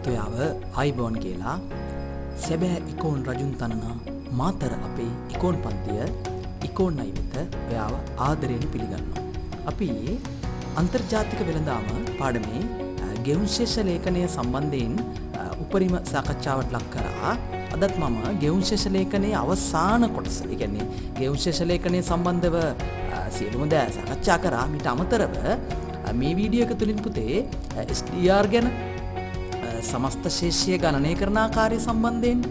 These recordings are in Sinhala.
තොයාව ආයිබෝන් කියලා සැබෑ ඉකෝන් රජුන් තනනා මාතර අපේ ඉකෝන් පන්තිය ඉකෝන් අයිවිත ඔයාව ආදරයෙන් පිළිගන්නවා. අපි අන්තර්ජාතික වෙළඳාම පාඩමේ ගෙවුම් ශේෂ ලේඛනය සම්බන්ධයෙන් උපරිම සාකච්ඡාවට ලක් කරා. අදත් මම ගෙවුම් ශේෂ ලේඛනයේ අවසාන කොටස, ඒ කියන්නේ ගෙවුම් ශේෂ ලේඛනය සම්බන්ධව සියලුම දේ සාකච්ඡා කරා. මීට අමතරව මේ වීඩියෝ එක තුලින් පුතේ SDR ගැන, සමස්ත ශේෂ්‍ය ගණනය කරන ආකාරය සම්බන්ධයෙන්,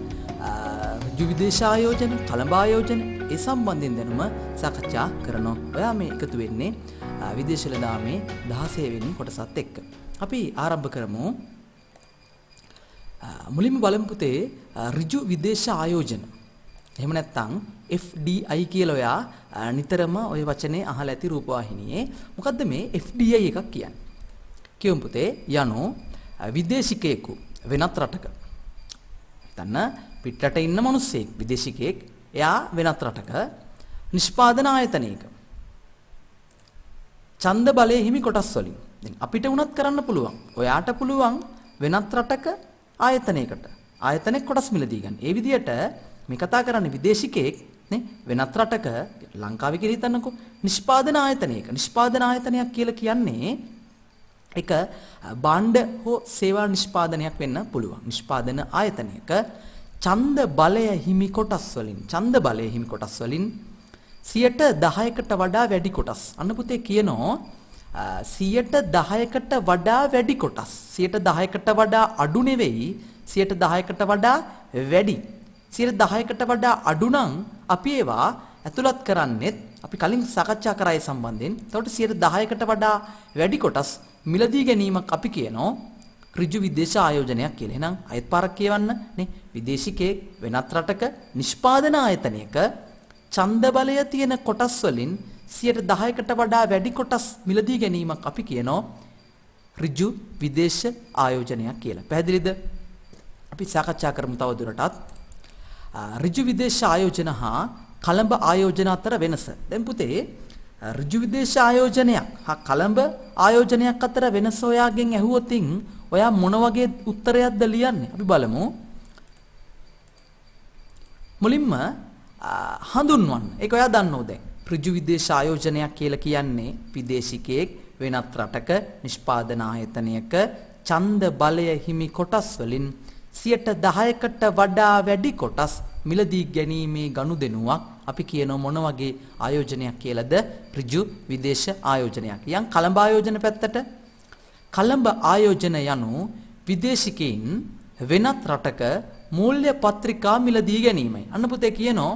ඍජු විදේශ ආයෝජන, කළඹ ආයෝජන ඒ සම්බන්ධයෙන් දැනුම සාකච්ඡා කරනවා. ඔයා මේ එකතු වෙන්නේ විදේශ වෙළඳාමේ 16 වෙනි කොටසත් එක්ක. අපි ආරම්භ කරමු. මුලින්ම බලමු පුතේ ඍජු විදේශ ආයෝජන. එහෙම නැත්නම් FDI කියලා ඔයා නිතරම ওই වචනේ අහලා ඇති රූපවාහිනියේ. මොකද්ද මේ FDI එකක් කියන්නේ? කියමු පුතේ යනෝ විදේශිකයෙකු වෙනත් රටක. හිතන්න පිටරට ඉන්න මිනිස්සෙක් විදේශිකයෙක්, එයා වෙනත් රටක නිෂ්පාදන ආයතනයක ඡන්ද බලයේ හිමි කොටස් වලින්. දැන් අපිට උනත් කරන්න පුළුවන්. ඔයාට පුළුවන් වෙනත් රටක ආයතනයක කොටස් මිලදී ගන්න. ඒ විදිහට මේ කතා කරන්නේ විදේශිකයෙක් නේ වෙනත් රටක, ලංකාවේ කියලා හිතන්නකෝ, නිෂ්පාදන ආයතනයක. නිෂ්පාදන ආයතනයක් කියලා කියන්නේ එක භාණ්ඩ හෝ සේවා නිෂ්පාදනයක් වෙන්න පුළුවන්. නිෂ්පාදන ආයතනයක ඡන්ද බලය හිමි කොටස් වලින් 10%කට වඩා වැඩි කොටස්. අන්න පුතේ කියනෝ 10%කට වඩා වැඩි කොටස්. 10%කට වඩා අඩු නෙවෙයි, 10%කට වඩා වැඩි. 10%කට වඩා අඩු නම් අපි ඒවා ඇතුළත් කරන්නේත් අපි කලින් සාකච්ඡා කරා ඒ සම්බන්ධයෙන්. එතකොට 10%කට වඩා වැඩි කොටස් මිලදී ගැනීමක් අපි කියනෝ ඍජු විදේශ ආයෝජනයක් කියලා. එහෙනම් අයත් පාරක් කියවන්න නේ. විදේශිකයෙක් වෙනත් රටක නිෂ්පාදන ආයතනයක ඡන්ද බලය තියෙන කොටස් වලින් 10%කට වඩා වැඩි කොටස් මිලදී ගැනීමක් අපි කියනෝ ඍජු විදේශ ආයෝජනයක් කියලා. පැහැදිලිද? අපි සාකච්ඡා කරමු තව දුරටත් ඍජු විදේශ ආයෝජන හා කළඹ ආයෝජන අතර වෙනස. දැන් පුතේ ඍජු විදේශ ආයෝජනයක් හා කළඹ ආයෝජනයක් අතර වෙනස ඔයාගෙන් ඇහුවොතින් ඔයා මොන වගේ උත්තරයක්ද ලියන්නේ? අපි බලමු. මුලින්ම හඳුන්වන්න. ඒක ඔයා දන්නෝ දැන්. ඍජු විදේශ ආයෝජනයක් කියලා කියන්නේ විදේශිකයෙක් වෙනත් රටක නිෂ්පාදන ආයතනයක ඡන්ද බලය හිමි කොටස් වලින් 10%කට වඩා වැඩි කොටස් මිලදී ගැනීමේ ගනුදෙනුවක් අපි කියන මොන වගේ ආයෝජනයක් කියලාද? ඍජු විදේශ ආයෝජනයක්. යම් කළඹ ආයෝජන පැත්තට, කළඹ ආයෝජන යනු විදේශිකයින් වෙනත් රටක මූල්‍ය පත්‍රිකා මිලදී ගැනීමයි. අන්න පුතේ කියනෝ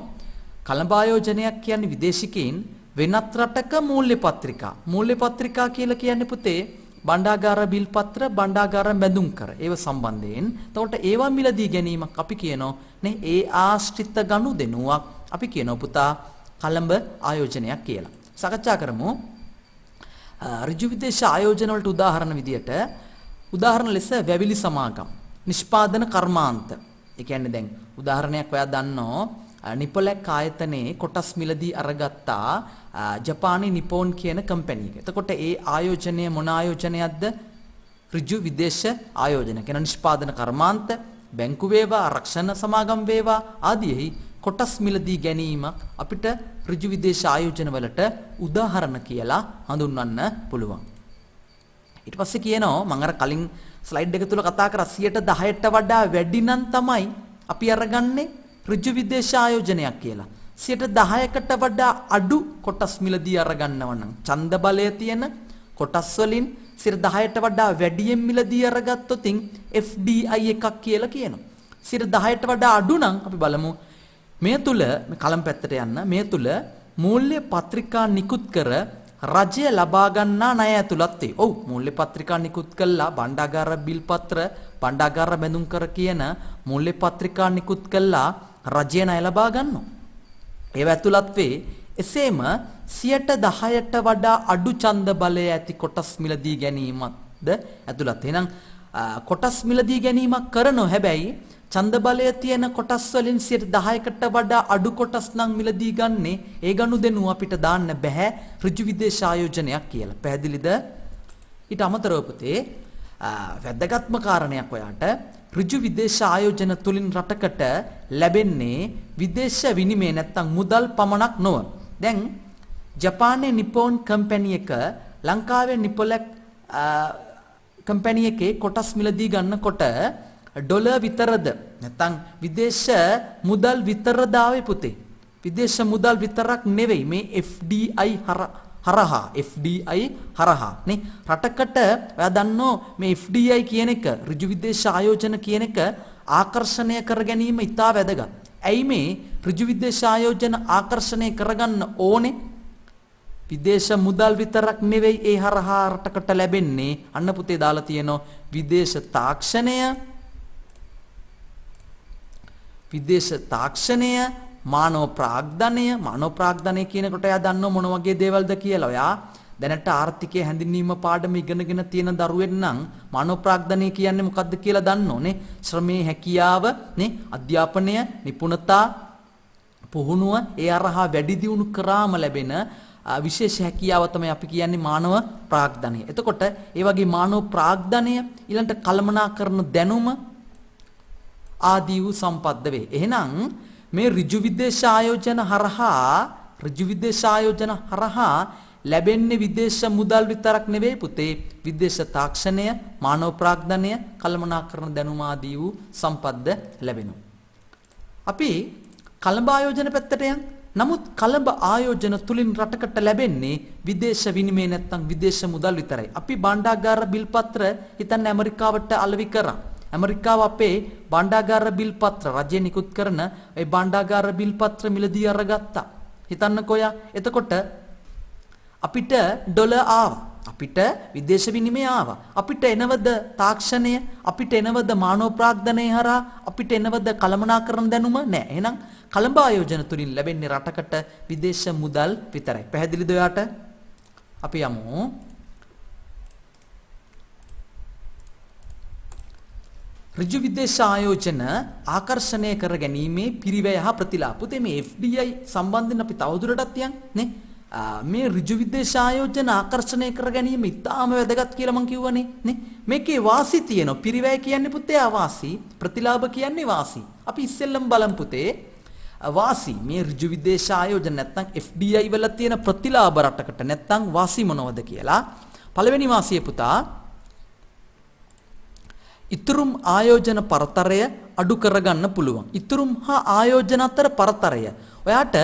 කළඹ ආයෝජනයක් කියන්නේ විදේශිකයින් වෙනත් රටක මූල්‍ය පත්‍රිකා. මූල්‍ය පත්‍රිකා කියලා කියන්නේ පුතේ බණ්ඩාගාර බිල් පත්‍ර, බණ්ඩාගාර බැඳුම් කර ඒව සම්බන්ධයෙන්. එතකොට ඒවා මිලදී ගැනීමක් අපි කියනෝ නේ ඒ ආශ්‍රිත ගනුදෙනුවක් අපි කියනෝ පුතා කළඹ ආයෝජනයක් කියලා. සාකච්ඡා කරමු. ඍජු විදේශ ආයෝජන වලට උදාහරණ ලෙස වැවිලි සමාගම්, නිෂ්පාදන කර්මාන්ත. ඒ කියන්නේ දැන් උදාහරණයක් ඔයා දන්නෝ නිපොලැක් ආයතනයේ කොටස් මිලදී අරගත්තා ජපානයේ නිපෝන් කියන කම්පැනි එක. එතකොට ඒ ආයෝජනය මොන ආයෝජනයක්ද? ඍජු විදේශ ආයෝජන. කියන නිෂ්පාදන කර්මාන්ත, බැංකු වේවා, ආරක්ෂණ සමාගම් වේවා ආදීෙහි කොටස් මිලදී ගැනීමක් අපිට ඍජු විදේශ ආයෝජන වලට උදාහරණ කියලා හඳුන්වන්න පුළුවන්. ඊට පස්සේ කියනවා මම අර කලින් ස්ලයිඩ් එක තුල කතා කරා 10%ට වඩා වැඩි නම් තමයි අපි අරගන්නේ ඍජු විදේශ ආයෝජනයක් කියලා. 10%කට වඩා අඩු කොටස් මිලදී අරගන්නව නම් ඡන්ද බලය තියෙන කොටස් වලින් 10%ට වඩා වැඩියෙන් මිලදී අරගත්තොත් FDI එකක් කියලා කියනවා. 10%ට වඩා අඩු නම් අපි බලමු මේ තුල මේ කලම් පැත්තට යන්න. මේ තුල මූල්‍ය පත්‍රිකා නිකුත් කර රජය ලබා ගන්නා ණය ඇතුළත් වේ. ඔව්, මූල්‍ය පත්‍රිකා නිකුත් කළා බණ්ඩාගාර බිල් පත්‍ර, බණ්ඩාගාර බැඳුම් කර කියන මූල්‍ය පත්‍රිකා නිකුත් කළා රජය ණය ලබා ගන්නවා. ඒව ඇතුළත් වේ. එසේම 10%ට වඩා අඩු ඡන්ද බලය ඇති කොටස් මිලදී ගැනීමක්ද ඇතුළත්. එහෙනම් කොටස් මිලදී ගැනීමක් කරනෝ හැබැයි ඡන්ද බලය තියෙන කොටස් වලින් 10%කට වඩා අඩු කොටස් නම් මිලදී ගන්නේ ඒ ගනුදෙනුව අපිට දාන්න බෑ ඍජු විදේශ ආයෝජනයක් කියලා. පැහැදිලිද? ඊට අමතරව පුතේ වැදගත්ම කාරණයක් ඔයාට ඍජු විදේශ ආයෝජන තුලින් රටකට ලැබෙන්නේ විදේශ විනිමය නැත්තම් මුදල් පමණක් නොව. දැන් ජපානයේ නිපොන් කම්පැනි එක ලංකාවේ නිපොලැක් කම්පැනි එකේ කොටස් මිලදී ගන්නකොට ඩොලර් විතරද නැත්තම් විදේශ මුදල් විතරද ආවේ පුතේ. විදේශ මුදල් විතරක් නෙවෙයි මේ FDI හරහා නේ රටකට ඔයා දන්නෝ මේ FDI කියන එක ඍජු විදේශ ආයෝජන කියන එක ආකර්ෂණය කර ගැනීම ඉතා වැදගත්. ඇයි මේ ඍජු විදේශ ආයෝජන ආකර්ෂණය කරගන්න ඕනේ? විදේශ මුදල් විතරක් නෙවෙයි ඒ හරහා රටකට ලැබෙන්නේ අන්න පුතේ දාලා තියෙනවා විදේශ තාක්ෂණය මානව ප්‍රාග්ධනය කියනකොට එයා දන්නව මොන වගේ දේවල්ද කියලා. ඔයා දැනට ආර්ථිකයේ හැඳින්වීම පාඩම ඉගෙනගෙන තියෙන දරුවෙක් නම් මානව ප්‍රාග්ධනය කියන්නේ මොකක්ද කියලා දන්නෝනේ. ශ්‍රමයේ හැකියාව, නේ, අධ්‍යාපනය, නිපුණතා, පුහුණුව ඒ අරහා වැඩි දියුණු කරාම ලැබෙන විශේෂ හැකියාව තමයි අපි කියන්නේ මානව ප්‍රාග්ධනය. එතකොට ඒ වගේ මානව ප්‍රාග්ධනය ඊළඟට කළමනාකරන දැනුම ආදී වූ සම්පත් වේ. එහෙනම් මේ ඍජු විදේශ ආයෝජන හරහා ලැබෙන්නේ විදේශ මුදල් විතරක් නෙවෙයි පුතේ. විදේශ තාක්ෂණය, මානව ප්‍රාග්ධනය, කළමනාකරන දැනුම ආදී වූ සම්පත්ද ලැබෙනවා. අපි කළඹ ආයෝජන පැත්තට යන්. නමුත් කළඹ ආයෝජන තුලින් රටකට ලැබෙන්නේ විදේශ විනිමය නැත්තම් විදේශ මුදල් විතරයි. අපි භාණ්ඩාගාර බිල්පත්‍ර හිතන්න ඇමරිකාවට අලෙවි කරා. ඇමරිකාව අපේ භාණ්ඩාගාර බිල්පත්‍ර රජය නිකුත් කරන ඒ භාණ්ඩාගාර බිල්පත්‍ර මිලදී අරගත්තා. හිතන්නකෝ යා. එතකොට අපිට ඩොලර් ආවා. අපිට විදේශ විනිමය ආවා. අපිට එනවද තාක්ෂණය? අපිට එනවද මානව ප්‍රාග්ධනය හරහා? අපිට එනවද කළමනාකරන දැනුම? නෑ. එහෙනම් කළඹ ආයෝජන තුලින් ලැබෙන්නේ රටකට විදේශ මුදල් විතරයි. පැහැදිලිද ඔයාට? අපි යමු ඍජු විදේශ ආයෝජන ආකර්ෂණය කර ගැනීමේ පිරිවැය හා ප්‍රතිලාභ. පුතේ මේ FDI සම්බන්ධයෙන් අපි තවදුරටත් යන් නේ. මේ ඍජු විදේශ ආයෝජන ආකර්ෂණය කර ගැනීම ඉතාම වැදගත් කියලා මම කිව්වනේ නේ. මේකේ වාසි තියෙනවා. පිරිවැය කියන්නේ පුතේ අවාසි, ප්‍රතිලාභ කියන්නේ වාසි. අපි ඉස්සෙල්ලම බලමු පුතේ වාසි. මේ ඍජු විදේශ ආයෝජන නැත්නම් FDI වල තියෙන ප්‍රතිලාභ රටකට නැත්නම් වාසි මොනවද කියලා. පළවෙනි වාසිය පුතා ඉතුරුම් ආයෝජන පරතරය අඩු කරගන්න පුළුවන්. ඉතුරුම් හා ආයෝජන අතර පරතරය. ඔයාට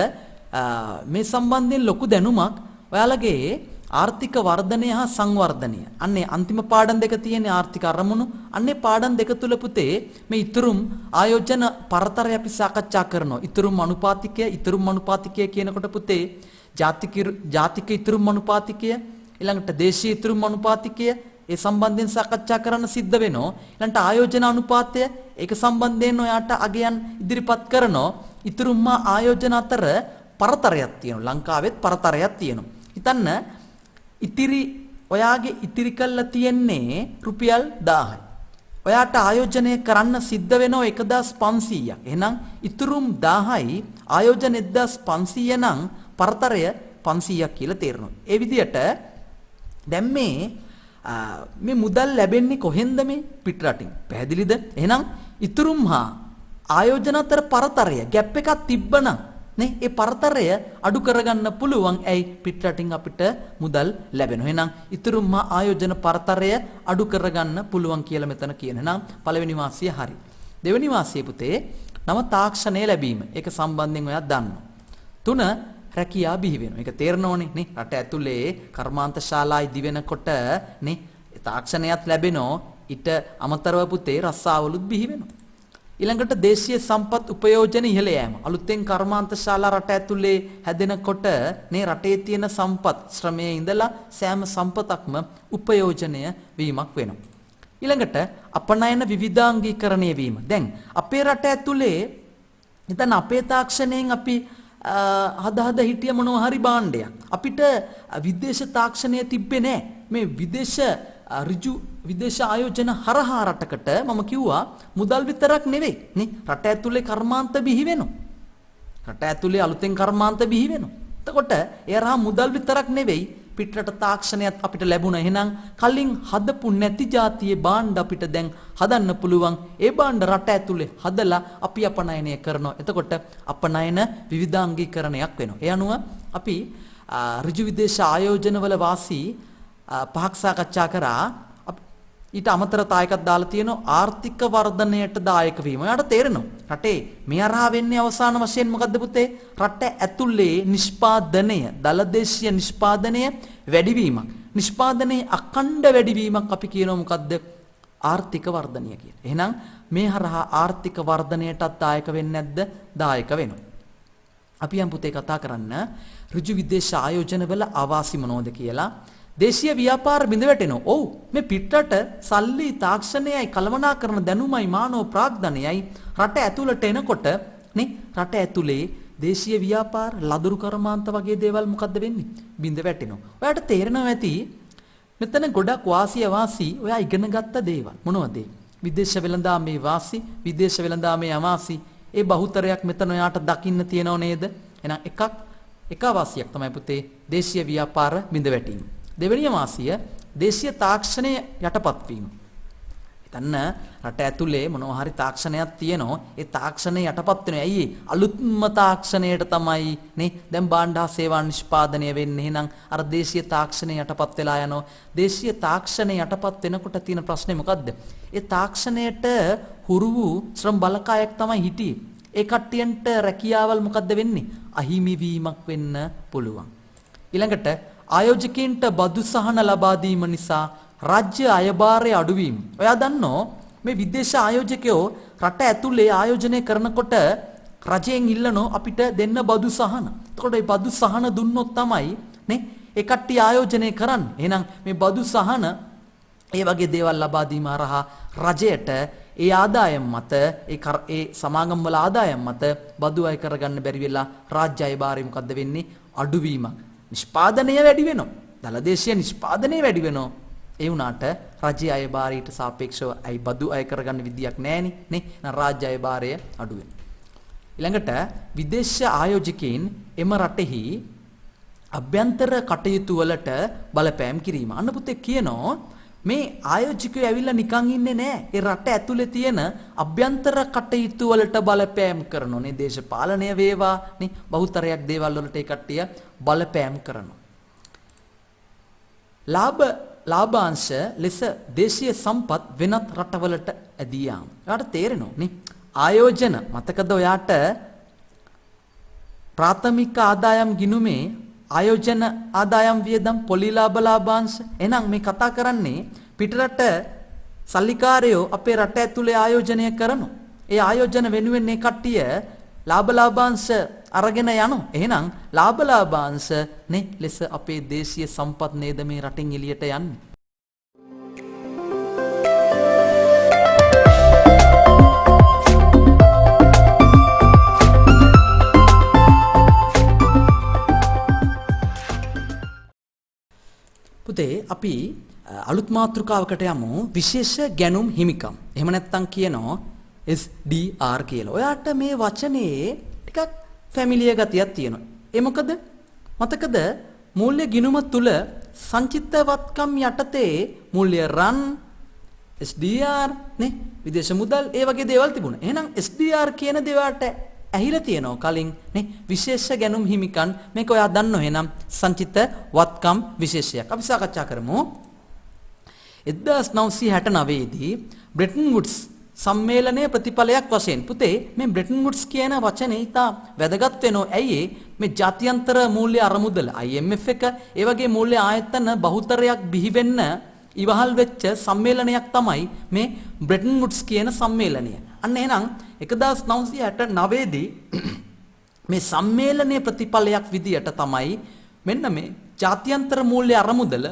මේ සම්බන්ධයෙන් ලොකු දැනුමක් ඔයාලගේ ආර්ථික වර්ධනය හා සංවර්ධනය. අන්නේ අන්තිම පාඩම් දෙක තියෙන ආර්ථික අරමුණු. අන්නේ පාඩම් දෙක තුල පුතේ මේ ඉතුරුම් ආයෝජන පරතරය අපි සාකච්ඡා කරනවා. ඉතුරුම් අනුපාතිකය කියනකොට පුතේ ජාතික ඉතුරුම් අනුපාතිකය ඊළඟට දේශීය ඉතුරුම් අනුපාතිකය ඒ සම්බන්ධයෙන් සාකච්ඡා කරන්න සිද්ධ වෙනවා. ඊළඟට ආයෝජන අනුපාතය ඒක සම්බන්ධයෙන් ඔයාට අගයන් ඉදිරිපත් කරනවා. ඉතුරුම් ආයෝජන අතර පරතරයක් තියෙනවා. ලංකාවෙත් පරතරයක් තියෙනවා. හිතන්න ඔයාගේ ඉතිරි කළා තියෙන්නේ රුපියල් 1000යි. ඔයාට ආයෝජනය කරන්න සිද්ධ වෙනවා 1500ක්. එහෙනම් ඉතුරුම් 1000යි ආයෝජන 1500 නම් පරතරය 500ක් කියලා තේරෙනවා. ඒ විදිහට දැන් මේ මුදල් ලැබෙන්නේ කොහෙන්ද? මේ පිට රටින්. පැහැදිලිද? එහෙනම් ඉතුරුම් හා ආයෝජන අතර පරතරය ගැප් එකක් තිබ්බනම් නේ ඒ පරතරය අඩු කරගන්න පුළුවන්. ඇයි? පිට රටින් අපිට මුදල් ලැබෙනවා. එහෙනම් ඉතුරුම් හා ආයෝජන පරතරය අඩු කරගන්න පුළුවන් කියලා මෙතන කියන. එහෙනම් පළවෙනි වාසිය හරි. දෙවෙනි වාසිය පුතේ නව තාක්ෂණය ලැබීම. ඒක සම්බන්ධයෙන් ඔයා දන්නවා. 3 රැකියා බිහි වෙනවා. ඒක තේරෙනවනේ නේ. රට ඇතුලේ කර්මාන්ත ශාලා ඉදි වෙනකොට නේ තාක්ෂණයත් ලැබෙනවා. ඊට අමතරව පුතේ රස්සාවලුත් බිහි වෙනවා. ඊළඟට දේශීය සම්පත් උපයෝජන ඉහළ යෑම. අලුතෙන් කර්මාන්ත ශාලා රට ඇතුලේ හැදෙනකොට නේ රටේ තියෙන සම්පත් ශ්‍රමයේ ඉඳලා සෑම සම්පතක්ම උපයෝජනය වීමක් වෙනවා. ඊළඟට අපනයන විවිධාංගීකරණය වීම. දැන් අපේ රට ඇතුලේ හිතන්න අපේ තාක්ෂණයෙන් අපි හද හිටිය මොනවා හරි භාණ්ඩයක්. අපිට විදේශ තාක්ෂණය තිබ්බේ නැහැ. මේ ඍජු විදේශ ආයෝජන හරහා රටකට මම කිව්වා මුදල් විතරක් නෙවෙයි නේ රට ඇතුලේ කර්මාන්ත බිහි වෙනවා. රට ඇතුලේ අලුතෙන් කර්මාන්ත බිහි වෙනවා. එතකොට ඒ රහා මුදල් විතරක් නෙවෙයි පිටරට තාක්ෂණයත් අපිට ලැබුණා. එහෙනම් කලින් හදපු නැති જાතියේ භාණ්ඩ අපිට දැන් හදන්න පුළුවන්. ඒ භාණ්ඩ රට ඇතුලේ හදලා අපි අපනයනය කරනවා. එතකොට අපනයන විවිධාංගීකරණයක් වෙනවා. ඒ අනුව අපි ඍජු විදේශ ආයෝජනවල වාසී පහක් සාකච්ඡා කරා. ඊට අමතර තායකක් දාලා තියෙනවා ආර්ථික වර්ධනයට දායක වීම. ඔයාලට තේරෙනවා රටේ මේ අරහා වෙන්නේ අවසාන වශයෙන් මොකද්ද පුතේ? රට ඇතුලේ නිෂ්පාදනය, දලදේශීය නිෂ්පාදනය වැඩිවීමක්. නිෂ්පාදනයේ අඛණ්ඩ වැඩිවීමක් අපි කියනවා මොකද්ද? ආර්ථික වර්ධනය කියලා. එහෙනම් මේ හරහා ආර්ථික වර්ධනයටත් දායක වෙන්නේ නැද්ද? දායක වෙනවා. අපි යම් පුතේ කතා කරන්න ඍජු විදේශ ආයෝජනවල අවාසි මොනවද කියලා. දේශීය ව්‍යාපාර බිඳ වැටෙනවා. ඔව් මේ පිටරට සල්ලි තාක්ෂණයයි කළමනාකරන දැනුමයි මානව ප්‍රාග්ධනයයි රට ඇතුළට එනකොට නේ රට ඇතුලේ දේශීය ව්‍යාපාර ලදරු කර්මාන්ත වගේ දේවල් මොකද්ද වෙන්නේ? බිඳ වැටෙනවා. ඔයාලට තේරෙනවා ඇති මෙතන ගොඩක් වාසිය වාසි ඔයා ඉගෙන ගත්ත දේවල්. මොනවද ඒ? විදේශ වෙළඳාමේ වාසි, විදේශ වෙළඳාමේ අවාසි. ඒ බහුතරයක් මෙතන ඔයාට දකින්න තියෙනව නේද? එහෙනම් එක වාසියක් තමයි පුතේ දේශීය ව්‍යාපාර බිඳ වැටීම. දෙවෙනි වාසිය දේශීය තාක්ෂණය යටපත් වීම. හිතන්න රට ඇතුලේ මොනවා හරි තාක්ෂණයක් තියෙනවා. ඒ තාක්ෂණය යටපත් වෙනවා. ඇයි? අලුත්ම තාක්ෂණයට තමයි නේ දැන් භාණ්ඩ හා සේවා නිෂ්පාදනය වෙන්නේ. එහෙනම් අර දේශීය තාක්ෂණය යටපත් වෙලා යනවා. දේශීය තාක්ෂණය යටපත් වෙනකොට තියෙන ප්‍රශ්නේ මොකද්ද? ඒ තාක්ෂණයට හුරු වූ ශ්‍රම බලකායක් තමයි හිටියේ. ඒ කට්ටියන්ට රැකියාවල් මොකද්ද වෙන්නේ? අහිමි වීමක් වෙන්න පුළුවන්. ඊළඟට ආයෝජකයන්ට බදු සහන ලබා දීම නිසා රාජ්‍ය අයභාරයේ අඩුවීම. ඔයා දන්නෝ මේ විදේශ ආයෝජකයෝ රට ඇතුලේ ආයෝජනය කරනකොට රජයෙන් ඉල්ලනෝ අපිට දෙන්න බදු සහන. එතකොට මේ බදු සහන දුන්නොත් තමයි නේ ඒ කට්ටිය ආයෝජනය කරන්නේ. එහෙනම් මේ බදු සහන ඒ වගේ දේවල් ලබා දීම හරහා රජයට ඒ ආදායම් මත ඒ සමාගම් වල ආදායම් මත බදු අය කරගන්න බැරි වෙලා රාජ්‍ය අයභාරය මොකද්ද වෙන්නේ? අඩුවීමක්. නිෂ්පාදනය වැඩි වෙනවා. දලදේශීය නිෂ්පාදනය වැඩි වෙනවා. ඒ වුණාට රාජ්‍ය අයභාරයට සාපේක්ෂව අයි බදු අය කරගන්න විදියක් නැහෙනේ නේ. නම් රාජ්‍ය අයභාරය අඩු වෙනවා. ඊළඟට විදේශ ආයෝජකයන් එම රටෙහි අභ්‍යන්තර කටයුතු වලට බලපෑම් කිරීම. අන්න පුතේ කියනෝ මේ ආයෝජකයෝ ඇවිල්ලා නිකන් ඉන්නේ නැහැ. ඒ රට ඇතුලේ තියෙන අභ්‍යන්තර කටයුතු වලට බලපෑම් කරනවා නේ. දේශපාලනය වේවා නේ බහුතරයක් දේවල් වලට ඒ කට්ටිය බලපෑම් කරනවා. ලාභාංශ ලෙස දේශීය සම්පත් වෙනත් රටවලට ඇදී යාම. ඔයාලට තේරෙනව නේ? ආයෝජන මතකද ඔයාට ප්‍රාථමික ආදායම් ගිණුමේ ආයෝජන ආදායම් වියදම් පොලි ලාභාංශ. එහෙනම් මේ කතා කරන්නේ පිටරට සල්ලිකාරයෝ අපේ රට ඇතුලේ ආයෝජනය කරනවා. ඒ ආයෝජන වෙනුවෙන් මේ කට්ටිය ලාභාංශ අරගෙන යනවා. එහෙනම් ලාභාංශ නේ ලෙස අපේ දේශීය සම්පත් නේද මේ රටින් එළියට යන්නේ. පුතේ අපි අලුත් මාතෘකාවකට යමු. විශේෂ ගැනුම් හිමිකම්. එහෙම නැත්නම් කියනවා SDR කියලා. ඔයාට මේ වචනේ ටිකක් ෆැමිලියර් ගතියක් තියෙනවා. ඒ මොකද? මතකද මූල්‍ය ගිණුම තුල සංචිතවත්කම් යටතේ මූල්‍ය රන් SDR නේ විදේශ මුදල් ඒ වගේ දේවල් තිබුණා. එහෙනම් SDR කියන දේවල්ට ඇහිලා තියෙනවා කලින් නේ විශේෂ ගැනුම් හිමිකම් මේක ඔයා දන්නෝ. එහෙනම් සංචිත වත්කම් විශේෂයක් අපි සාකච්ඡා කරමු. 1969 දී බ්‍රෙටන් වුඩ්ස් සම්මේලනයේ ප්‍රතිඵලයක් වශයෙන් පුතේ මේ බ්‍රෙටන් වුඩ්ස් කියන වචනේ ඉතා වැදගත් වෙනවා. ඇයි මේ ජාත්‍යන්තර මූල්‍ය අරමුදල IMF එක ඒ වගේ මූල්‍ය ආයතන බහුතරයක් බිහි වෙන්න ඉවහල් වෙච්ච සම්මේලනයක් තමයි මේ බ්‍රෙටන් වුඩ්ස් කියන සම්මේලනය. අන්න එහෙනම් 1969 දී මේ සම්මේලනයේ ප්‍රතිඵලයක් විදියට තමයි මෙන්න මේ ජාත්‍යන්තර මූල්‍ය අරමුදල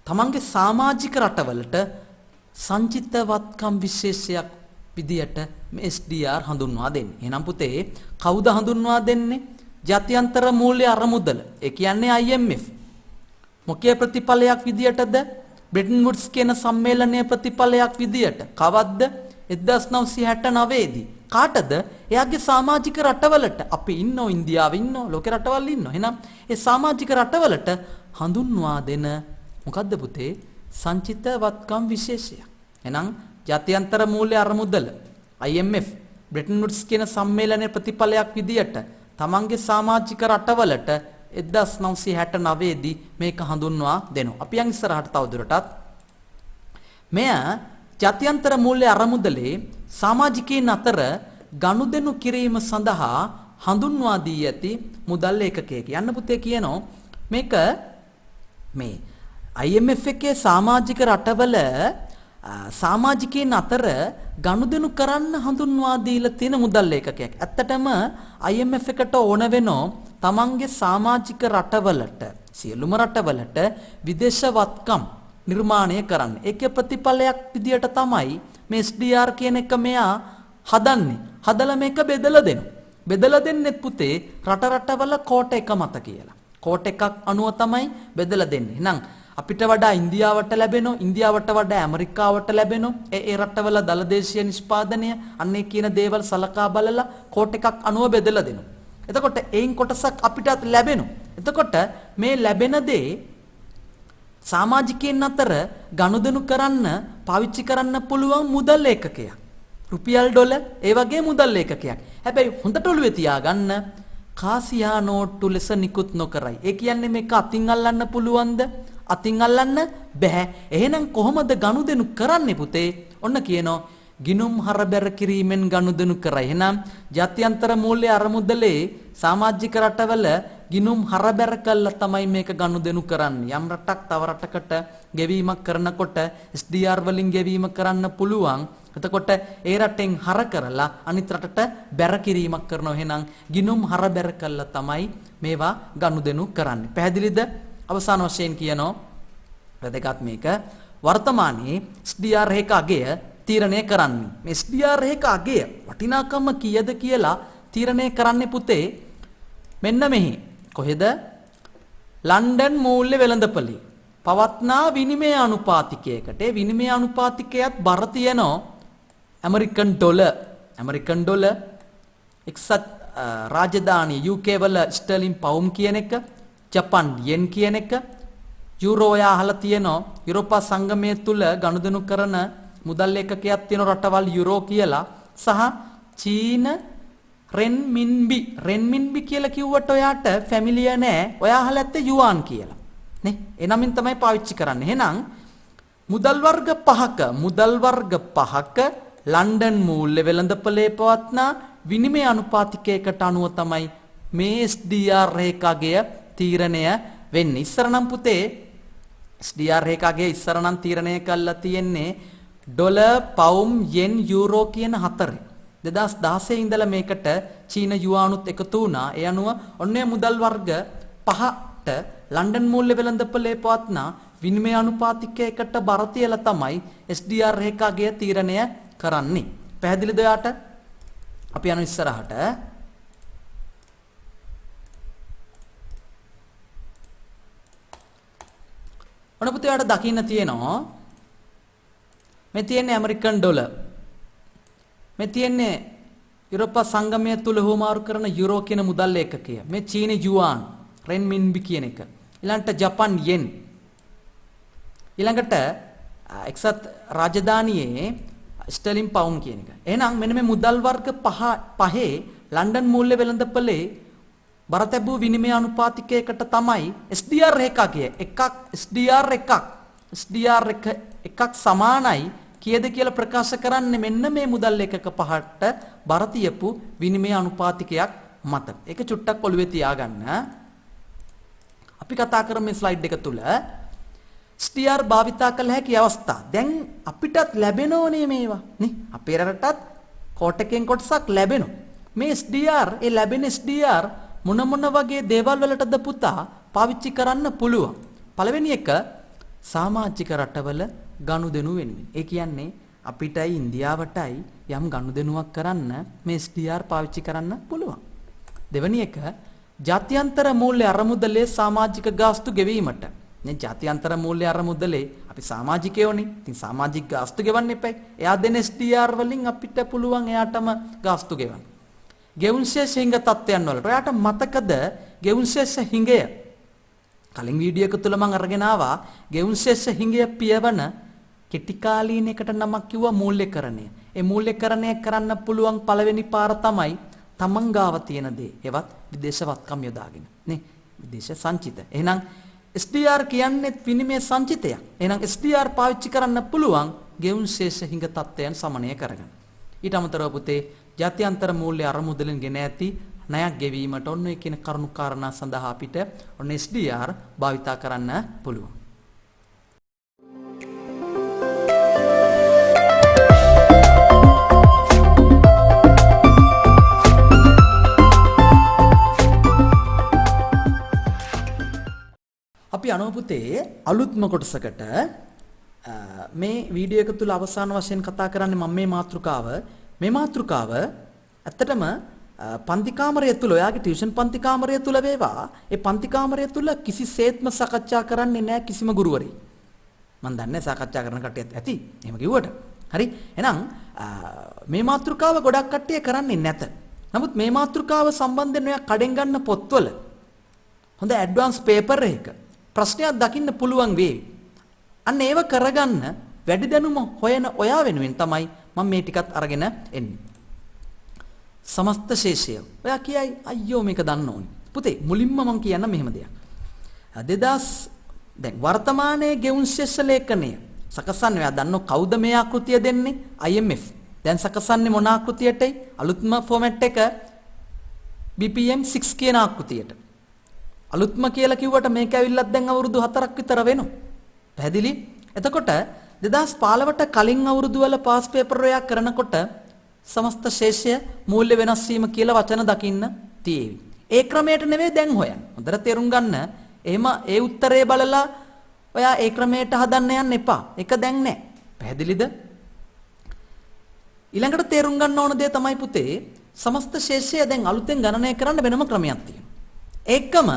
තමන්ගේ සමාජික රටවලට සංචිතවත්කම් විශේෂයක් විදියට මේ SDR හඳුන්වා දෙන්නේ. එහෙනම් පුතේ කවුද හඳුන්වා දෙන්නේ? ජාත්‍යන්තර මූල්‍ය අරමුදල. ඒ කියන්නේ IMF. මොකේ ප්‍රතිඵලයක් විදියටද? බ්‍රෙටන් වුඩ්ස් කියන සම්මේලනයේ ප්‍රතිඵලයක් විදියට. කවද්ද? 1969 දී කාටද? එයාගේ සමාජික රටවලට. අපි ඉන්නෝ ඉන්දියාවේ ඉන්නෝ ලෝකේ රටවල් ඉන්නෝ. එහෙනම් ඒ සමාජික රටවලට හඳුන්වා දෙන මොකද්ද පුතේ? සංචිත වත්කම් විශේෂය. එහෙනම් ජාත්‍යන්තර මූල්‍ය අරමුදල IMF බ්‍රෙටන් වුඩ්ස් කියන සම්මේලනයේ ප්‍රතිඵලයක් විදියට තමන්ගේ සමාජික රටවලට 1969 දී මේක හඳුන්වා දෙනවා. අපි යන් ඉස්සරහට තවදුරටත් මෙය ජාත්‍යන්තර මූල්‍ය අරමුදලේ සමාජිකයන් අතර ගනුදෙනු කිරීම සඳහා හඳුන්වා දී ඇති මුදල් ඒකකයක. යන්න පුතේ කියනවා මේක මේ IMF එකේ සමාජික රටවල සමාජිකයන් අතර ගනුදෙනු කරන්න හඳුන්වා දීලා තියෙන මුදල් ඒකකයක්. ඇත්තටම IMF එකට ඕන වෙනෝ තමන්ගේ සමාජික රටවලට සියලුම රටවලට විදේශ වත්කම් නිර්මාණය කරන්න. ඒකේ ප්‍රතිඵලයක් විදියට තමයි මේ SDR කියන එක මෙයා හදන්නේ. හදලා මේක බෙදලා දෙනවා. බෙදලා දෙන්නේ පුතේ රට රටවල කෝට එක මත කියලා. කෝට එකක් අනුව තමයි බෙදලා දෙන්නේ. එහෙනම් අපිට වඩා ඉන්දියාවට ලැබෙනෝ, ඉන්දියාවට වඩා ඇමරිකාවට ලැබෙනෝ ඒ රටවල දලදේශීය නිෂ්පාදනය අන්නේ කියන දේවල් සලකා බලලා කෝට එකක් අනුව බෙදලා දෙනවා. එතකොට ඒන් කොටසක් අපිටත් ලැබෙනවා. එතකොට මේ ලැබෙන දේ සමාජිකයන් අතර ගනුදෙනු කරන්න පාවිච්චි කරන්න පුළුවන් මුදල් ඒකකයක්. රුපියල් ඩොලර් ඒ වගේ මුදල් ඒකකයක්. හැබැයි හොඳට ඔළුවේ තියාගන්න කාසියා නෝට්ටු ලෙස නිකුත් නොකරයි. ඒ කියන්නේ මේක අතින් අල්ලන්න පුළුවන්ද? අතින් අල්ලන්න බෑ. එහෙනම් කොහොමද ගනුදෙනු කරන්නේ පුතේ? ඔන්න කියනවා ගිනුම් හරබැර කිරීමෙන් ගනුදෙනු කරයි. එහෙනම් ජාත්‍යන්තර මූල්‍ය අරමුදලේ සමාජික රටවල ගිනුම් හරබැර කළා තමයි මේක ගනුදෙනු කරන්නේ. යම් රටක් තව රටකට ගෙවීමක් කරනකොට SDR වලින් ගෙවීම කරන්න පුළුවන්. එතකොට ඒ රටෙන් හර කරලා අනිත් රටට බැර කිරීමක් කරනවා. එහෙනම් ගිනුම් හරබැර කළා තමයි මේවා ගනුදෙනු කරන්නේ. පැහැදිලිද? අවසාන වශයෙන් කියනවා වැදගත් මේක වර්තමානයේ SDR එක අගය තීරණය කරන්නේ. මේ SDR එක අගය වටිනාකම කීයද කියලා තීරණය කරන්නේ පුතේ මෙන්න මෙහි. කොහෙද? ලන්ඩන් මූල්‍ය වෙළඳපොලේ පවත්නා විනිමය අනුපාතිකයකට. ඒ විනිමය අනුපාතිකයත් බර තියනවා ඇමරිකන් ඩොලර් එක්සත් රාජධානිය UK වල ස්ටර්ලින් පවුම් කියන එක, ජපන් යෙන් කියන එක, යුරෝ ඔය අහලා තියෙනවා යුරෝපා සංගමය තුල ගනුදෙනු කරන මුදල් ඒකකයක් තියෙන රටවල් යුරෝ කියලා, සහ චීන රෙන්මින්බි කියලා කිව්වට ඔයාට ෆැමිලියර් නෑ. ඔයා අහලා ඇත්තේ යුවාන් කියලා නේ. එනමින් තමයි පාවිච්චි කරන්නේ. එහෙනම් මුදල් වර්ග පහක ලන්ඩන් මූල්‍ය වෙළඳපොලේ පවත්නා විනිමය අනුපාතිකයකට අනුව තමයි මේ SDR රේඛාගය තීරණය වෙන්නේ. ඉස්සර නම් පුතේ SDR රේඛාගය ඉස්සර නම් තීරණය කළා තියෙන්නේ ඩොලර්, පවුම්, යෙන්, යුරෝ කියන හතරේ. 2016 ඉඳලා මේකට චීන යුවානුත් එකතු වුණා. ඒ අනුව ඔන්නේ මුදල් වර්ග පහට ලන්ඩන් මූල්‍ය වෙළඳපොලේ පවත්නා විනිමය අනුපාතිකයකට බර තියලා තමයි SDR රේඛාගය තීරණය කරන්නේ. පැහැදිලිද යාට? අපි යන ඉස්සරහට ඔන්න පුතේ යාට දකින්න තියෙනවා මේ තියෙන්නේ ඇමරිකන් ඩොලර්, මේ තියෙන්නේ යුරෝපා සංගමය තුල හුවමාරු කරන යුරෝ කියන මුදල් ඒකකය, මේ චීන යුවාන් රෙන්මින්බි කියන එක, ඊළඟට ජපන් යෙන්, ඊළඟට එක්සත් රාජධානියේ ස්ටර්ලින් පවුම් කියන එක. එහෙනම් මෙන්න මේ මුදල් වර්ග පහේ ලන්ඩන් මූල්‍ය වෙළඳපොලේ බර තැබූ විනිමය අනුපාතිකයකට තමයි SDR රේඛාගය SDR එකක් සමානයි කීයද කියලා ප්‍රකාශ කරන්නේ මෙන්න මේ මුදල් ඒකක පහට බර තියපු විනිමය අනුපාතිකයක් මත. ඒක චුට්ටක් ඔළුවේ තියාගන්න. අපි කතා කරමු මේ ස්ලයිඩ් එක තුල SDR භාවිතා කළ හැකි අවස්ථා. දැන් අපිටත් ලැබෙනෝනේ මේවා නේ. අපේ රටටත් කෝට් එකෙන් කොටසක් ලැබෙනවා. මේ SDR ඒ ලැබෙන SDR මොන වගේ දේවල් වලටද පුතා පාවිච්චි කරන්න පුළුවන්? පළවෙනි එක සමාජික රටවල ගනුදෙනු වෙනුවෙන්. ඒ කියන්නේ අපිටයි ඉන්දියාවටයි යම් ගනුදෙනුවක් කරන්න මේ SDR පාවිච්චි කරන්න පුළුවන්. දෙවෙනි එක ජාත්‍යන්තර මූල්‍ය අරමුදලේ සමාජික ගාස්තු ගෙවීමට. නේ ජාත්‍යන්තර මූල්‍ය අරමුදලේ අපි සමාජිකයෝනේ. ඉතින් සමාජික ගාස්තු ගෙවන්න එපයි. එයා දෙන SDR වලින් අපිට පුළුවන් එයාටම ගාස්තු ගෙවන්න. ගෙවුම් ශේෂ හිඟ තත්ත්වයන් වලට ඔයාට මතකද ගෙවුම් ශේෂ හිඟය? කලින් වීඩියෝ එක තුල මම අරගෙන ආවා ගෙවුම් ශේෂ හිඟය පියවන කෙටි කාලීනයකට නමක් කිව්වා මූල්‍යකරණය. ඒ මූල්‍යකරණය කරන්න පුළුවන් පළවෙනි පාර තමයි තමන් ගාව තියෙන දේ. ඒවත් විදේශ වත්කම් යොදාගෙන. නේ විදේශ සංචිත. එහෙනම් SDR කියන්නේ විනිමය සංචිතයක්. එහෙනම් SDR පාවිච්චි කරන්න පුළුවන් ගෙවුම් ශේෂ හිඟ තත්ත්වයන් සමනය කරගන්න. ඊට අමතරව පුතේ ජාත්‍යන්තර මූල්‍ය අරමුදලෙන් ගෙන ඇති ණයක් ගෙවීමට ඔන්න ඔය කියන කරුණු කාරණා සඳහා අපිට ඔන්න SDR භාවිතා කරන්න පුළුවන්. අපි අනව පුතේ අලුත්ම කොටසකට මේ වීඩියෝ එක තුල අවසාන වශයෙන් කතා කරන්නේ මම මේ මාතෘකාව ඇත්තටම පන්ති කාමරය තුල ඔයාගේ ටියුෂන් පන්ති කාමරය තුල වේවා ඒ පන්ති කාමරය තුල කිසිසේත්ම සාකච්ඡා කරන්නේ නැහැ කිසිම ගුරුවරයෙක්. මම දන්නේ සාකච්ඡා කරන කට්ටියත් ඇති. එහෙම කිව්වට. හරි. එහෙනම් මේ මාතෘකාව ගොඩක් කට්ටිය කරන්නේ නැත. නමුත් මේ මාතෘකාව සම්බන්ධයෙන් ඔයා කඩෙන් ගන්න පොත්වල හොඳ ඇඩ්වාන්ස් පේපර් එකක ප්‍රශ්නයක් දකින්න පුළුවන් වේවි. අන්න ඒව කරගන්න වැඩි දැනුම හොයන ඔයා වෙනුවෙන් තමයි මම මේ ටිකත් අරගෙන එන්නේ. සමස්ත ශේෂය. ඔයා කියයි අයියෝ මේක දන්න ඕනි. පුතේ මුලින්ම මම කියන්න මෙහෙම දෙයක්. 2000 දැන් වර්තමානයේ ගෙවුම් ශේෂ ලේඛනය සකසන්නේ ඔයා දන්නෝ කවුද මේ ආකෘතිය දෙන්නේ? IMF. දැන් සකසන්නේ මොන ආකෘතියටයි? අලුත්ම ෆෝමැට් එක BPM 6 කියන ආකෘතියට. අලුත්ම කියලා කිව්වට මේක ඇවිල්ලත් දැන් අවුරුදු 4ක් විතර වෙනවා. පැහැදිලි? එතකොට 2015ට කලින් අවුරුදු වල පාස් පේපර් එකක් කරනකොට සමස්ත ශේෂය මූල්‍ය වෙනස් වීම කියලා වචන දකින්න තියෙවි. ඒ ක්‍රමයට නෙවෙයි දැන් හොයන්නේ. හොඳට තේරුම් ගන්න. එහෙම ඒ උත්තරේ බලලා ඔයා ඒ ක්‍රමයට හදන්න යන්න එපා. ඒක දැන් නෑ. පැහැදිලිද? ඊළඟට තේරුම් ගන්න ඕන දේ තමයි පුතේ සමස්ත ශේෂය දැන් අලුතෙන් ගණනය කරන්න වෙනම ක්‍රමයක් තියෙනවා. ඒකම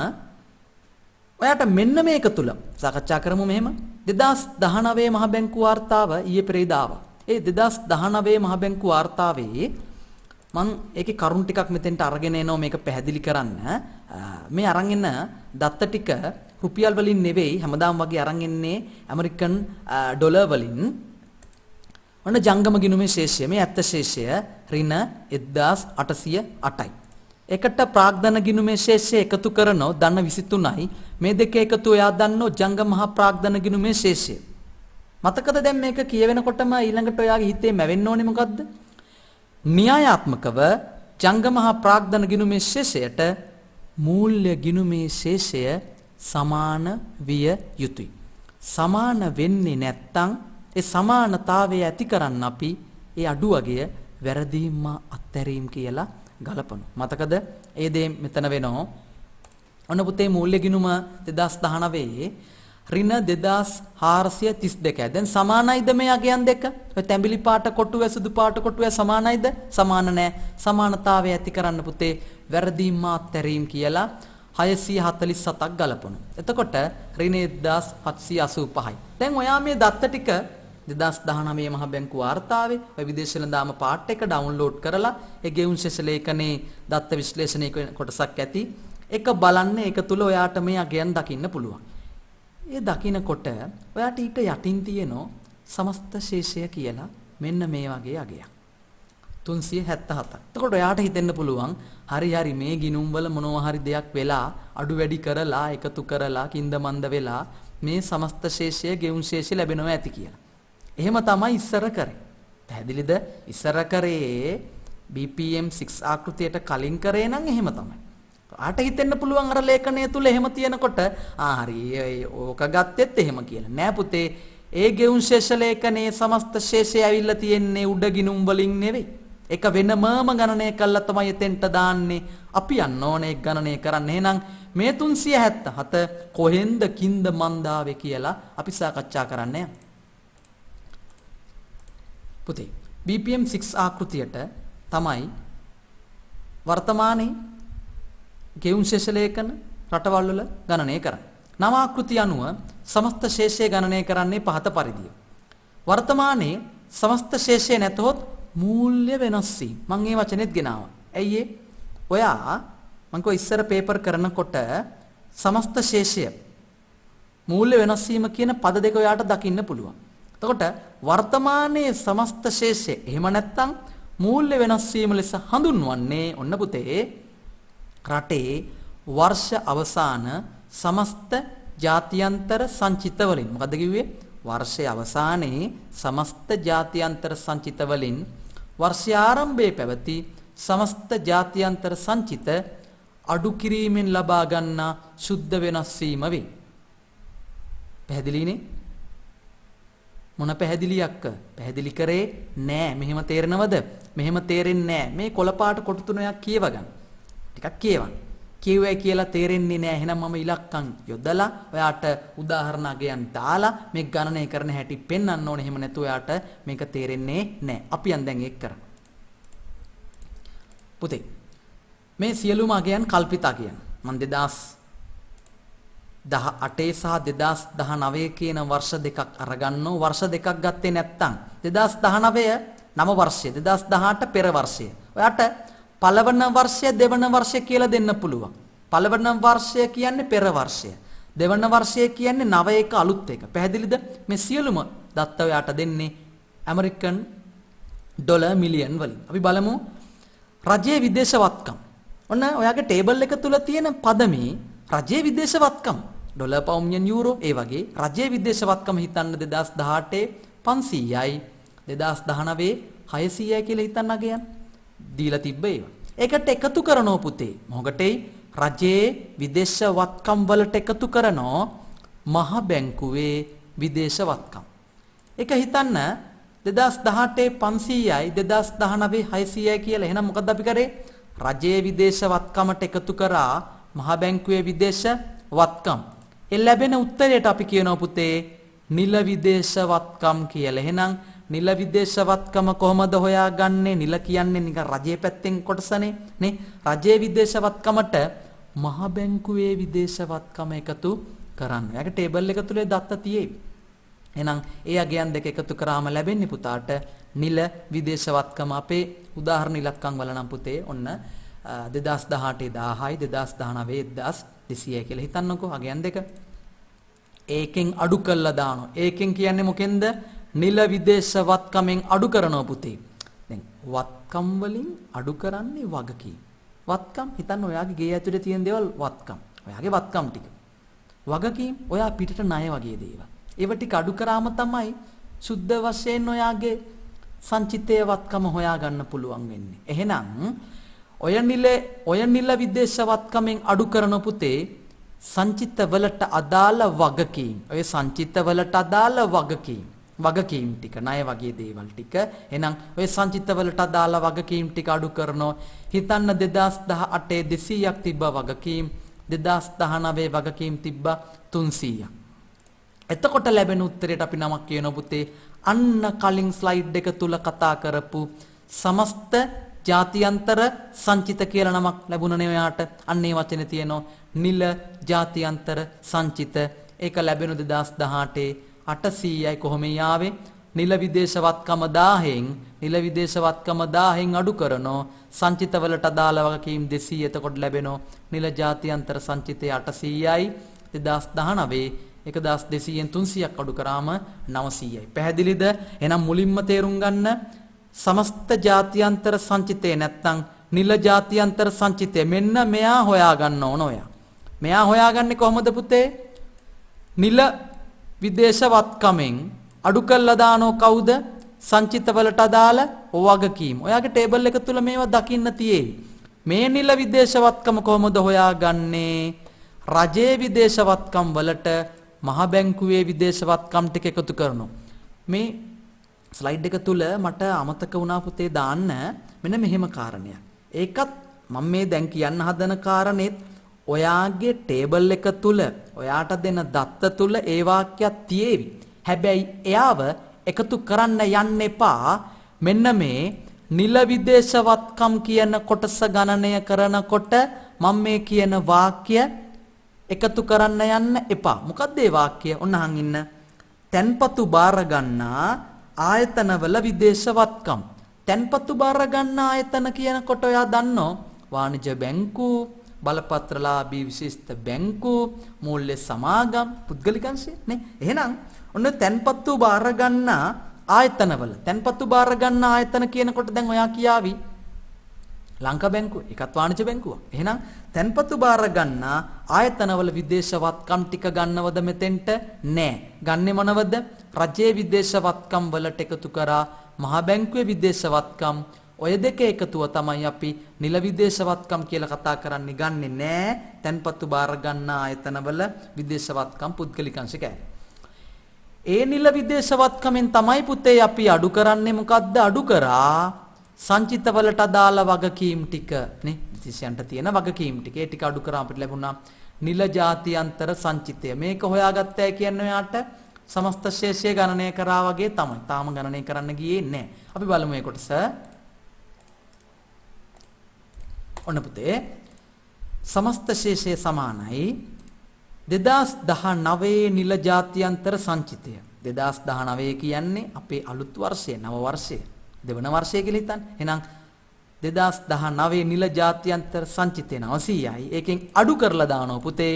ඔයාට මෙන්න මේක තුල සාකච්ඡා කරමු මෙහෙම 2019 මහ බැංකු වාර්තාව ඊයේ පෙරේදා ආවා. ඒ 2019 මහ බැංකු වාර්තාවේ මම ඒකේ කරුණු ටිකක් මෙතෙන්ට අරගෙන එනවා මේක පැහැදිලි කරන්න. මේ අරන් එන දත්ත ටික රුපියල් වලින් නෙවෙයි හැමදාම වගේ අරන් එන්නේ ඇමරිකන් ඩොලර් වලින්. ඔන්න ජංගම ගිණුමේ ශේෂය මේ ඇත්ත ශේෂය ඍණ 1808යි. එකට ප්‍රාග්ධන ගිණුමේ ශේෂය එකතු කරනෝ ධන 23යි. මේ දෙක එකතු ඔයා දන්නෝ ජංගම මහා ප්‍රාග්ධන ගිණුමේ ශේෂය. මතකද දැන් මේක කියවෙනකොටම ඊළඟට ඔයාගේ හිතේ මැවෙන්න ඕනේ මොකද්ද? න්‍යායාත්මකව ජංගම මහා ප්‍රාග්ධන ගිණුමේ ශේෂයට මූල්‍ය ගිණුමේ ශේෂය සමාන විය යුතුයි. සමාන වෙන්නේ නැත්නම් ඒ සමානතාවය ඇති කරන්න අපි ඒ අඩුවගය වැරදීම අත්හැරීම් කියලා ගලපනවා. මතකද? ඒ දේ මෙතන වෙනවා. ඔන්න පුතේ මූල්‍ය ගිණුම 2019 ඍණ 2432යි. දැන් සමානයිද මේ අගයන් දෙක? ඔය තැඹිලි පාට කොටුව සුදු පාට කොටුව සමානයිද? සමාන නැහැ. සමානතාවය ඇති කරන්න පුතේ වැරදීම් අත්හැරීම් කියලා 647ක් ගලපනවා. එතකොට ඍණ 1785යි. දැන් ඔයා මේ දත්ත ටික 2019 මහ බැංකු වාර්තාවේ ඔය විදේශ වෙළඳාම පාර්ට් එක ඩවුන්ලෝඩ් කරලා ඒ ගෙවුම් ශේෂ ලේඛනයේ දත්ත විශ්ලේෂණය කොටසක් ඇති. ඒක බලන්න ඒක තුල ඔයාට මේ අගයන් දකින්න පුළුවන්. ඒ දකින්නකොට ඔයාට ඊට යටින් තියෙනවා සමස්ත ශේෂය කියලා මෙන්න මේ වගේ අගයක්. 377ක්. එතකොට ඔයාට හිතෙන්න පුළුවන් හරි මේ ගිණුම් වල මොනවා හරි දෙයක් වෙලා අඩු වැඩි කරලා එකතු කරලා කින්ද මන්ද වෙලා මේ සමස්ත ශේෂය ගෙවුම් ශේෂය ලැබෙනවා ඇති කියලා. එහෙම තමයි ඉස්සර කරේ. පැහැදිලිද? ඉස්සර කරේ BPM 6 ආකෘතියට කලින් කරේ නම් එහෙම තමයි. ආට හිතෙන්න පුළුවන් අර ලේඛනය තුල එහෙම තියෙනකොට හරි ඕක ගත්තෙත් එහෙම කියලා. නෑ පුතේ ඒ ගෙවුම් ශේෂ ලේඛනයේ සමස්ත ශේෂය ඇවිල්ලා තියෙන්නේ උඩ ගිණුම් වලින් නෙවෙයි. ඒක වෙනමම ගණනය කළා තමයි එතෙන්ට දාන්නේ. අපි යන්න ඕනේ ඒක ගණනය කරන්න. එහෙනම් මේ 377 කොහෙන්ද කින්ද මන්දාවේ කියලා අපි සාකච්ඡා කරන්නේ. පුතේ BPM 6 ආකෘතියට තමයි වර්තමානයේ ගෙවුම් ශේෂ ලේඛන රටවල් වල ගණනය කරන්නේ. නව ආකෘතිය අනුව සමස්ත ශේෂය ගණනය කරන්නේ පහත පරිදිය. වර්තමානයේ සමස්ත ශේෂය නැතහොත් මූල්‍ය වෙනස් වීම. මම මේ වචනේත් ගෙනාවා. ඇයි ඔයා මම කෝ ඉස්සර පේපර් කරනකොට සමස්ත ශේෂය මූල්‍ය වෙනස් වීම කියන පද දෙක ඔයාට දකින්න පුළුවන්. එතකොට වර්තමානයේ සමස්ත ශේෂය එහෙම නැත්නම් මූල්‍ය වෙනස් වීම ලෙස හඳුන්වන්නේ ඔන්න පුතේ රටේ වර්ෂ අවසාන සමස්ත ජාත්‍යන්තර සංචිත වලින්. මොකද්ද කිව්වේ? වර්ෂයේ අවසානයේ සමස්ත ජාත්‍යන්තර සංචිත වලින් වර්ෂයේ ආරම්භයේ පැවති සමස්ත ජාත්‍යන්තර සංචිත අඩු කිරීමෙන් ලබා ගන්නා සුද්ධ වෙනස් වීම වේ. පැහැදිලිනේ? මොන පැහැදිලියක්ක? පැහැදිලි කරේ නෑ. මෙහෙම තේරෙනවද? මෙහෙම තේරෙන්නේ නෑ. මේ කොළපාට කොටු තුනක් කියව ගන්න. ටිකක් කියවන්න. කියුවයි කියලා තේරෙන්නේ නෑ. එහෙනම් මම ඉලක්කම් යොදලා ඔයාට උදාහරණයක් දාලා මේ ගණනය කරන හැටි පෙන්වන්න ඕනේ. එහෙම නැතු ඔයාට මේක තේරෙන්නේ නෑ. අපි යන් දැන් ඒක කරමු. පුතේ මේ සියලුම අගයන් කල්පිත අගයන්. මම 2018 සහ 2019 කියන වර්ෂ දෙකක් අරගන්නෝ. වර්ෂ දෙකක් ගත්තේ නැත්නම් 2019 නව වර්ෂය 2018 පෙර වර්ෂය. ඔයාට පළවන වර්ෂය දෙවන වර්ෂය කියලා දෙන්න පුළුවන්. පළවන වර්ෂය කියන්නේ පෙර වර්ෂය. දෙවන වර්ෂය කියන්නේ නව එක අලුත් එක. පැහැදිලිද? මේ සියලුම දත්ත ඔයාට දෙන්නේ ඇමරිකන් ඩොලර් මිලියන් වලින්. අපි බලමු රජයේ විදේශ වත්කම්. ඔන්න ඔයාගේ ටේබල් එක තුල තියෙන පදමේ රජයේ විදේශ වත්කම් ඩොලර් පවුම් යූරෝ ඒ වගේ රජයේ විදේශ වත්කම හිතන්න 2018 500යි 2019 600යි කියලා හිතන්න අගයන් දීලා තිබ්බ ඒවා. ඒකට එකතු කරනෝ පුතේ. මොකටයි? රජයේ විදේශ වත්කම් වලට එකතු කරනෝ මහ බැංකුවේ විදේශ වත්කම්. ඒක හිතන්න 2018 500යි 2019 600යි කියලා. එහෙනම් මොකද්ද අපි කරේ? රජයේ විදේශ වත්කමට එකතු කරා මහ බැංකුවේ විදේශ වත්කම්. ඒ ලැබෙන උත්තරයට අපි කියනවා පුතේ නිල විදේශ වත්කම් කියලා. එහෙනම් නිල විදේශ වත්කම කොහොමද හොයාගන්නේ? නිල කියන්නේ නිකන් රජයේ පැත්තෙන් කොටසනේ නේ. රජයේ විදේශ වත්කමට මහ බැංකුවේ විදේශ වත්කම එකතු කරන්න. එයාගේ ටේබල් එක තුලේ දත්ත තියෙයි. එහෙනම් ඒ අගයන් දෙක එකතු කරාම ලැබෙන්නේ පුතාට නිල විදේශ වත්කම. අපේ උදාහරණ ඉලක්කම් වල නම් පුතේ ඔන්න 2018 1000යි 2019 1200යි කියලා හිතන්නකෝ අගයන් දෙක. ඒකෙන් අඩු කළා දානවා. ඒකෙන් කියන්නේ මොකෙන්ද? නිල විදේශ වත්කමෙන් අඩු කරනවා පුතේ. දැන් වත්කම් වලින් අඩු කරන්නේ වගකීම්. වත්කම් හිතන්න ඔයාගේ ගේ ඇතුලේ තියෙන දේවල් වත්කම්. ඔයාගේ වත්කම් ටික. වගකීම් ඔයා පිටට ණය වගේ දේවල්. ඒව ටික අඩු කරාම තමයි සුද්ධ වශයෙන් ඔයාගේ සංචිතයේ වත්කම හොයාගන්න පුළුවන් වෙන්නේ. එහෙනම් ඔය නිල විදේශ වත්කමෙන් අඩු කරන පුතේ සංචිත වලට අදාළ වගකීම්. ඔය සංචිත වලට අදාළ වගකීම් ටික ණය වගේ දේවල් ටික. එහෙනම් ඔය සංචිත වලට අදාළ වගකීම් ටික අඩු කරනෝ. හිතන්න 2018 200ක් තිබ්බ වගකීම් 2019 වගකීම් තිබ්බ 300ක්. එතකොට ලැබෙන උත්තරයට අපි නමක් කියනවා පුතේ අන්න කලින් ස්ලයිඩ් එක තුල කතා කරපු සමස්ත ජාත්‍යන්තර සංචිත කියලා නමක් ලැබුණනේ ඔයාට. අන්න ඒ වචනේ තියෙනවා නිල ජාත්‍යන්තර සංචිත. ඒක ලැබෙන 2018 800යි කොහොම යාවේ? නිල විදේශ වත්කම 1000න් නිල විදේශ වත්කම 1000න් අඩු කරනෝ සංචිත වලට අදාළ වගකීම් 200. එතකොට ලැබෙනෝ නිල ජාත්‍යන්තර සංචිතය 800යි 2019 1200න් 300ක් අඩු කරාම 900යි. පැහැදිලිද? එහෙනම් මුලින්ම තේරුම් ගන්න සමස්ත ජාත්‍යන්තර සංචිතේ නැත්තම් නිල ජාත්‍යන්තර සංචිතය මෙන්න මෙයා හොයාගන්න ඕන ඔයා. මෙයා හොයාගන්නේ කොහොමද පුතේ? නිල විදේශ වත්කමෙන් අඩු කළා දානෝ කවුද? සංචිත වලට අදාළ වගකීම්. ඔයාගේ ටේබල් එක තුල මේවා දකින්න තියෙයි. මේ නිල විදේශ වත්කම කොහොමද හොයාගන්නේ? රජයේ විදේශ වත්කම් වලට මහ බැංකුවේ විදේශ වත්කම් ටික එකතු කරනවා. මේ ස්ලයිඩ් එක තුල මට අමතක වුණා පුතේ දාන්න මෙන්න මෙහෙම කාරණයක්. ඒකත් මම මේ දැන් කියන්න හදන කාරණේත් ඔයාගේ ටේබල් එක තුල ඔයාට දෙන දත්ත තුල ඒ වාක්‍යයක් තියෙවි. හැබැයි එයාව එකතු කරන්න යන්න එපා. මෙන්න මේ නිල විදේශ වත්කම් කියන කොටස ගණනය කරනකොට මම මේ කියන වාක්‍ය එකතු කරන්න යන්න එපා. මොකක්ද ඒ වාක්‍යය? ඔන්න අහන් ඉන්න. තැන්පතු බාර ගන්නා ආයතනවල විදේශවත්කම්. තැන්පතු බාර ගන්නා ආයතන කියනකොට ඔයා දන්නෝ වාණිජ බැංකු, බලපත්‍රලාභී විශිෂ්ට බැංකු, මූල්‍ය සමාගම්, පුද්ගලිකංශය නේ. එහෙනම් ඔන්න තැන්පතු බාර ගන්නා ආයතනවල තැන්පතු බාර ගන්නා ආයතන කියනකොට දැන් ඔයා කියාවි ලංකා බැංකුව, ඒකත් වාණිජ බැංකුවක්. එහෙනම් තැන්පතු බාර ගන්නා ආයතනවල විදේශවත්කම් ටික ගන්නවද මෙතෙන්ට? නෑ. ගන්නෙ මොනවද? රජයේ විදේශවත්කම් වලට එකතු කරා මහ බැංකුවේ විදේශවත්කම්. ඔය දෙක එකතුව තමයි අපි නිල විදේශවත්කම් කියලා කතා කරන්නේ. ගන්නෙ නෑ තැන්පතු බාර ගන්නා ආයතනවල විදේශවත්කම් පුද්ගලිකංශ කෑලි. ඒ නිල විදේශවත්කමෙන් තමයි පුතේ අපි අඩු කරන්නේ. මොකද්ද අඩු කරා? සංචිතවලට අදාළ වගකීම් ටික නේ. විශේෂයන්ට තියෙන වගකීම් ටික. ඒ ටික අඩු කරා අපිට ලැබුණා නිල ජාත්‍යන්තර සංචිතය. මේක හොයාගත්තයි කියන්නේ ඔයාට සමස්ත ශේෂය ගණනය කරා වගේ තමයි. තාම ගණනය කරන්න ගියේ නැහැ. අපි බලමු මේ කොටස. ඔන්න පුතේ සමස්ත ශේෂය සමානයි 2019 නිල ජාත්‍යන්තර සංචිතය. 2019 කියන්නේ අපේ අලුත් වර්ෂය, නව වර්ෂය. දෙවන වර්ෂය කියලා හිතන්න. එහෙනම් 2019 නිල ජාත්‍යන්තර සංචිතය 900යි. ඒකෙන් අඩු කරලා දානවා පුතේ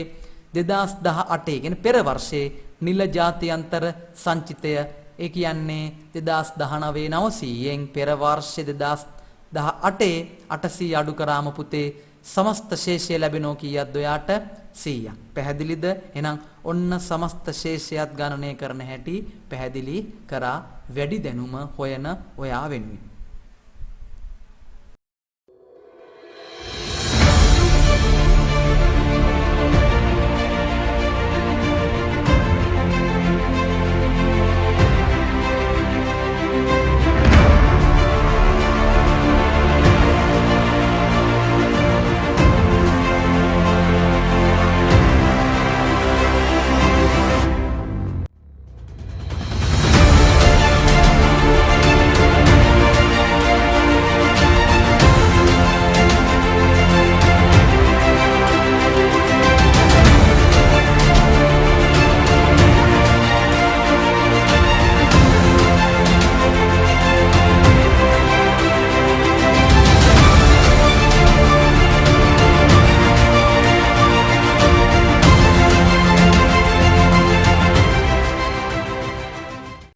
2018 කියන්නේ පෙර වර්ෂයේ නිල ජාත්‍යන්තර සංචිතය. ඒ කියන්නේ 2019 900න් පෙර වර්ෂයේ 2018 800 අඩු කරාම පුතේ සමස්ත ශේෂය ලැබෙනවා කීයක්ද ඔයාට? 100ක්. පැහැදිලිද? එහෙනම් ඔන්න සමස්ත ශේෂයත් ගණනය කරන හැටි පැහැදිලි කරා වැඩි දැනුම හොයන ඔයා වෙනුවෙන්.